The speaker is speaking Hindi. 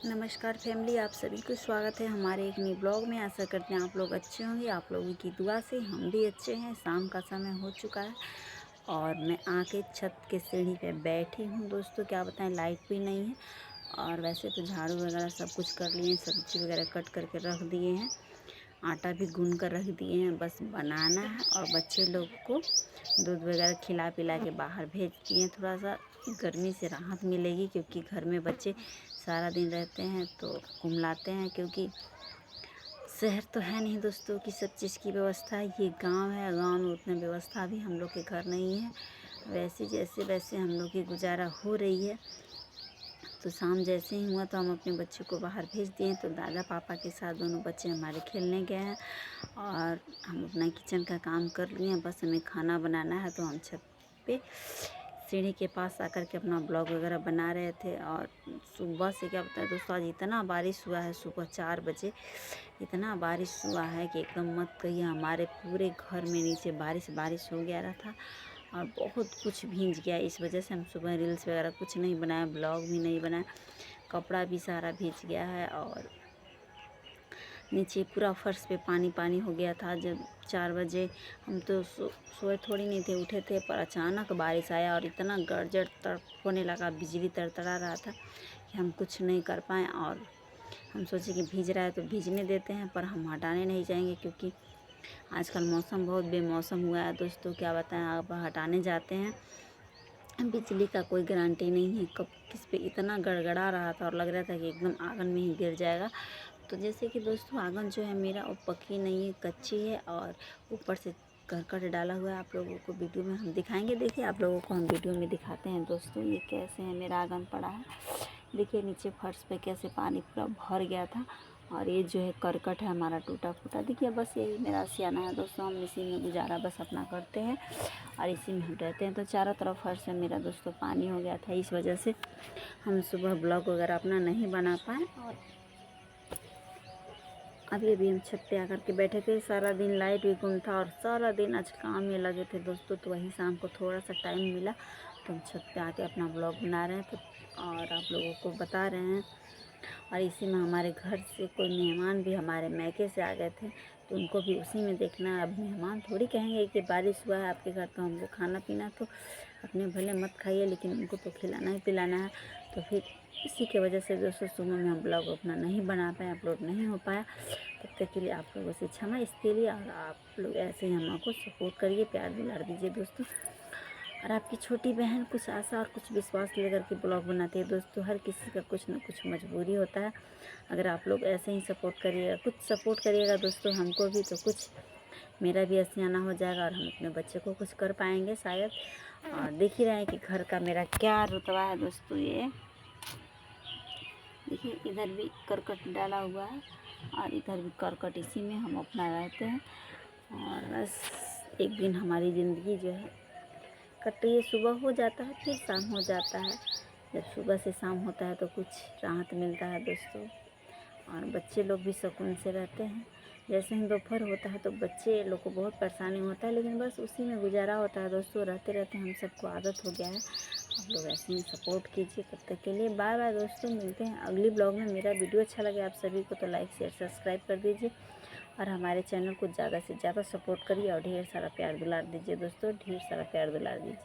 नमस्कार फैमिली, आप सभी को स्वागत है हमारे एक नए ब्लॉग में। आशा करते हैं आप लोग अच्छे होंगे। आप लोगों की दुआ से हम भी अच्छे हैं। शाम का समय हो चुका है और मैं आके छत के सीढ़ी पे बैठी हूँ। दोस्तों क्या बताएं, लाइट भी नहीं है और वैसे तो झाड़ू वगैरह सब कुछ कर लिए हैं, सब्जी वगैरह कट करके रख दिए हैं, आटा भी गूंद कर रख दिए हैं, बस बनाना है। और बच्चे लोग को दूध वगैरह खिला पिला के बाहर भेज दिए हैं। थोड़ा सा गर्मी से राहत मिलेगी क्योंकि घर में बच्चे सारा दिन रहते हैं तो कुमलाते हैं, क्योंकि शहर तो है नहीं दोस्तों कि सब चीज़ की व्यवस्था है। ये गांव है, गांव में उतना व्यवस्था भी हम लोग के घर नहीं है। वैसे जैसे वैसे हम लोग की गुजारा हो रही है। तो शाम जैसे ही हुआ तो हम अपने बच्चों को बाहर भेज दिए। तो दादा पापा के साथ दोनों बच्चे हमारे खेलने गए हैं और हम अपना किचन का काम कर लिए हैं। बस हमें खाना बनाना है तो हम छत पे सीढ़ी के पास आकर के अपना ब्लॉग वगैरह बना रहे थे। और सुबह से क्या बताया दोस्तों, आज इतना बारिश हुआ है। सुबह 4 बजे इतना बारिश हुआ है कि एकदम मत कहिए। हमारे पूरे घर में नीचे बारिश बारिश हो गया रहा था और बहुत कुछ भींज गया। इस वजह से हम सुबह रील्स वगैरह कुछ नहीं बनाया, ब्लॉग भी नहीं बनाया। कपड़ा भी सारा भींज गया है और नीचे पूरा फर्श पे पानी पानी हो गया था। जब 4 बजे हम तो सोए थोड़ी नहीं थे, उठे थे, पर अचानक बारिश आया और इतना गरजट होने लगा, बिजली तड़तड़ा रहा था कि हम कुछ नहीं कर पाए। और हम सोचे कि भीज रहा है तो भीजने देते हैं, पर हम हटाने नहीं जाएंगे क्योंकि आजकल मौसम बहुत बेमौसम हुआ है। दोस्तों क्या बताएं, आप हटाने जाते हैं, बिजली का कोई गारंटी नहीं है कब किस पे इतना गड़गड़ा रहा था और लग रहा था कि एकदम आंगन में ही गिर जाएगा। तो जैसे कि दोस्तों आंगन जो है मेरा वो पक्की नहीं है, कच्ची है और ऊपर से करकट डाला हुआ है। आप लोगों को वीडियो में हम दिखाएंगे। देखिए आप लोगों को हम वीडियो में दिखाते हैं दोस्तों, ये कैसे है मेरा आंगन पड़ा है। देखिए नीचे फर्श पे कैसे पानी पूरा भर गया था और ये जो है करकट है हमारा टूटा फूटा। देखिए बस यही मेरा सियाना है दोस्तों, हम इसी में गुजारा बस अपना करते हैं और इसी में हम रहते हैं। तो चारों तरफ फर्श में मेरा दोस्तों पानी हो गया था, इस वजह से हम सुबह ब्लॉग वगैरह अपना नहीं बना पाए। और अभी अभी हम छत पे आकर के बैठे थे। सारा दिन लाइट भी गुम था और सारा दिन आज काम में लगे थे दोस्तों। तो वही शाम को थोड़ा सा टाइम मिला तो हम छत पे आके अपना ब्लॉग बना रहे थे और आप लोगों को बता रहे हैं। और इसी में हमारे घर से कोई मेहमान भी हमारे मैके से आ गए थे तो उनको भी उसी में देखना है। अब मेहमान थोड़ी कहेंगे कि बारिश हुआ है आपके घर तो हमको खाना पीना तो अपने भले मत खाइए, लेकिन उनको तो खिलाना ही पिलाना है। तो फिर इसी के वजह से दोस्तों सुबह में हम ब्लॉग अपना नहीं बना पाए, अपलोड नहीं हो पाया। तब तक के लिए आप लोगों से क्षमा इसके लिए। और आप लोग ऐसे ही हमको सपोर्ट करिए, प्यार दुलार दीजिए दोस्तों। और आपकी छोटी बहन कुछ आशा और कुछ विश्वास लेकर के ब्लॉग बनाती है दोस्तों। हर किसी का कुछ ना कुछ मजबूरी होता है। अगर आप लोग ऐसे ही सपोर्ट करिएगा, कुछ सपोर्ट करिएगा दोस्तों हमको भी, तो कुछ मेरा भी आशियाना हो जाएगा और हम अपने बच्चे को कुछ कर पाएंगे शायद। और देख ही रहे हैं कि घर का मेरा क्या रुतबा है दोस्तों। ये देखिए इधर भी करकट डाला हुआ है और इधर भी करकट, इसी में हम अपना रहते हैं। और बस एक दिन हमारी ज़िंदगी जो है कटती है, सुबह हो जाता है फिर शाम हो जाता है। जब सुबह से शाम होता है तो कुछ राहत मिलता है दोस्तों और बच्चे लोग भी सुकून से रहते हैं। जैसे ही दोपहर होता है तो बच्चे लोग को बहुत परेशानी होता है, लेकिन बस उसी में गुजारा होता है दोस्तों। रहते रहते हम सबको आदत हो गया है। आप लोग ऐसे ही सपोर्ट कीजिए। तब तक के लिए बाय बाय दोस्तों, मिलते हैं अगली ब्लॉग में। मेरा वीडियो अच्छा लगे आप सभी को तो लाइक शेयर सब्सक्राइब कर दीजिए और हमारे चैनल को ज़्यादा से ज़्यादा सपोर्ट करिए और ढेर सारा प्यार दुलार दीजिए दोस्तों, ढेर सारा प्यार दुलार दीजिए।